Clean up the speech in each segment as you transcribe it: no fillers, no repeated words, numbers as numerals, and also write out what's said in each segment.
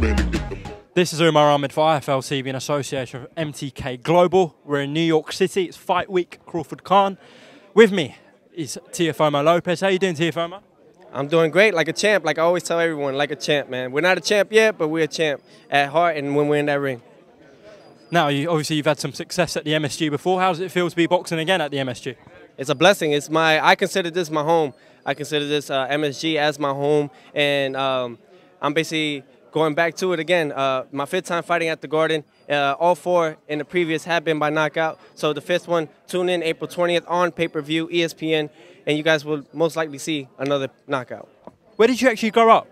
man to get the money. This is Umar Ahmed for IFL TV in association with MTK Global. We're in New York City. It's Fight Week, Crawford Khan. With me is TEOFIMO Lopez. How you doing, TEOFIMO? I'm doing great, like a champ, like I always tell everyone, like a champ, man. We're not a champ yet, but we're a champ at heart and when we're in that ring. Now, obviously you've had some success at the MSG before. How does it feel to be boxing again at the MSG? It's a blessing. I consider this my home. I consider this MSG as my home, and I'm basically going back to it again. My fifth time fighting at the Garden. All four in the previous have been by knockout. So the fifth one, tune in April 20th on pay-per-view, ESPN, and you guys will most likely see another knockout. Where did you actually grow up?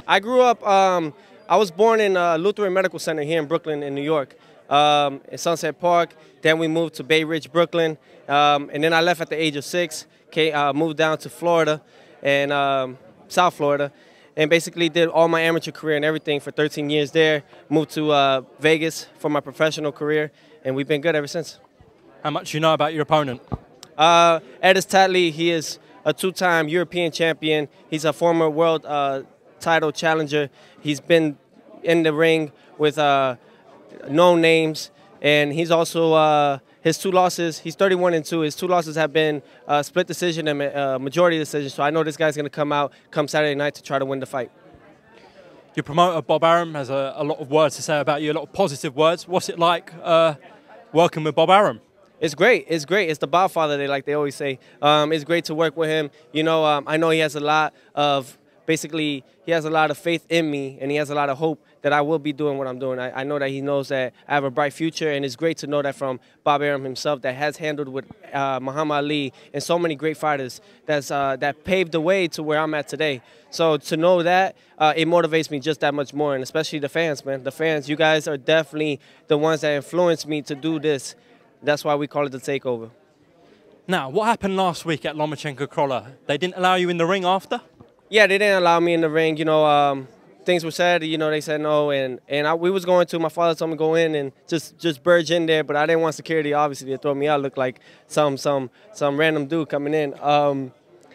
I grew up, I was born in Lutheran Medical Center here in Brooklyn, in New York, in Sunset Park. Then we moved to Bay Ridge, Brooklyn, and then I left at the age of 6, moved down to Florida, and South Florida, and basically did all my amateur career and everything for 13 years there. Moved to Vegas for my professional career, and we've been good ever since. How much do you know about your opponent? Edis Tatley, he is a two-time European champion. He's a former world title challenger. He's been in the ring with known names, and he's also his two losses. He's 31-2. His two losses have been split decision and majority decision. So I know this guy's going to come out come Saturday night to try to win the fight. Your promoter Bob Arum has a lot of words to say about you, a lot of positive words. What's it like working with Bob Arum? It's great. It's great. It's the Godfather, they always say. It's great to work with him. You know, I know he has a lot of, basically, he has a lot of faith in me, and he has a lot of hope that I will be doing what I'm doing. I know that he knows that I have a bright future, and it's great to know that from Bob Arum himself, that has handled with Muhammad Ali and so many great fighters that paved the way to where I'm at today. So to know that, it motivates me just that much more, and especially the fans, man. The fans, you guys are definitely the ones that influenced me to do this. That's why we call it the takeover. Now, what happened last week at Lomachenko-Krolla? They didn't allow you in the ring after? Yeah, they didn't allow me in the ring. You know, things were said. You know, they said no, and we was going to. My father told me to go in and just burge in there, but I didn't want security, obviously, to throw me out. Looked like some random dude coming in.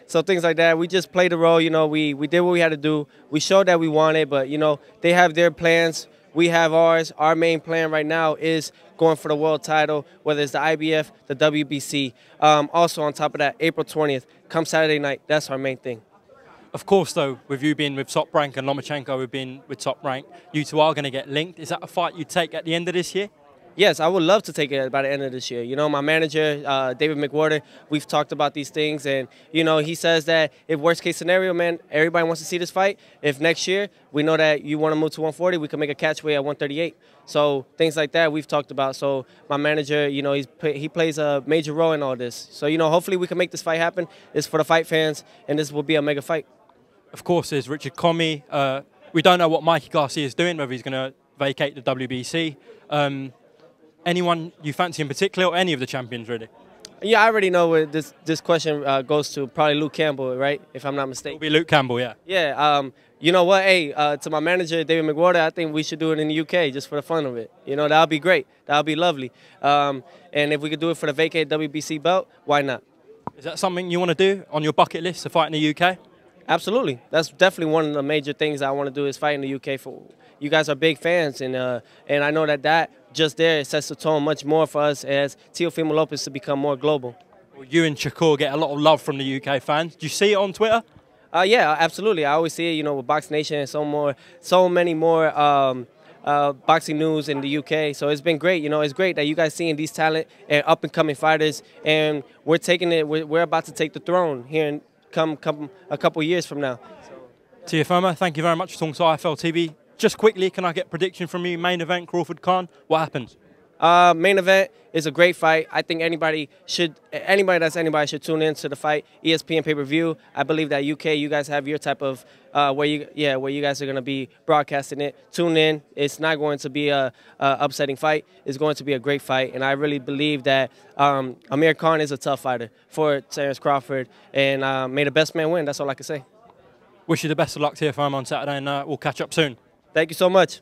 So things like that. We just played the role. You know, we did what we had to do. We showed that we wanted, but you know, they have their plans. We have ours. Our main plan right now is going for the world title, whether it's the IBF, the WBC. Also, on top of that, April 20th, come Saturday night, that's our main thing. Of course, though, with you being with Top Rank and Lomachenko being with Top Rank, you two are going to get linked. Is that a fight you take at the end of this year? Yes, I would love to take it by the end of this year. You know, my manager, David McWhorter, we've talked about these things, and, you know, he says that if worst case scenario, man, everybody wants to see this fight. If next year we know that you want to move to 140, we can make a catchweight at 138. So things like that we've talked about. So my manager, you know, he plays a major role in all this. So, you know, hopefully we can make this fight happen. It's for the fight fans, and this will be a mega fight. Of course, there's Richard Comey. We don't know what Mikey Garcia is doing, whether he's going to vacate the WBC. Anyone you fancy in particular, or any of the champions, really? Yeah, I already know where this question goes to. Probably Luke Campbell, right? If I'm not mistaken. It'll be Luke Campbell, yeah. Yeah. You know what? Hey, to my manager, David McWhorter, I think we should do it in the UK just for the fun of it. You know, that'll be great. That'll be lovely. And if we could do it for the vacate WBC belt, why not? Is that something you want to do on your bucket list to fight in the UK? Absolutely. That's definitely one of the major things I want to do is fight in the UK. For you guys are big fans, and I know that just there it sets the tone much more for us as Teofimo Lopez to become more global. Well, you and Shakur get a lot of love from the UK fans. Do you see it on Twitter? Yeah, absolutely. I always see it, you know, with BoxNation and so many more boxing news in the UK. So it's been great. You know, it's great that you guys seeing these talent and up and coming fighters, and we're taking it. We're about to take the throne here in come a couple years from now. TEOFIMO, thank you very much for talking to IFL TV. Just quickly, can I get a prediction from you? Main event, Crawford Khan. What happens? Main event is a great fight. I think anybody should tune in to the fight. ESPN pay-per-view. I believe that UK, you guys have your type of where you guys are going to be broadcasting it. Tune in. It's not going to be a upsetting fight. It's going to be a great fight, and I really believe that Amir Khan is a tough fighter for Terence Crawford, and may the best man win. That's all I can say. Wish you the best of luck, TEOFIMO, on Saturday, and we'll catch up soon. Thank you so much.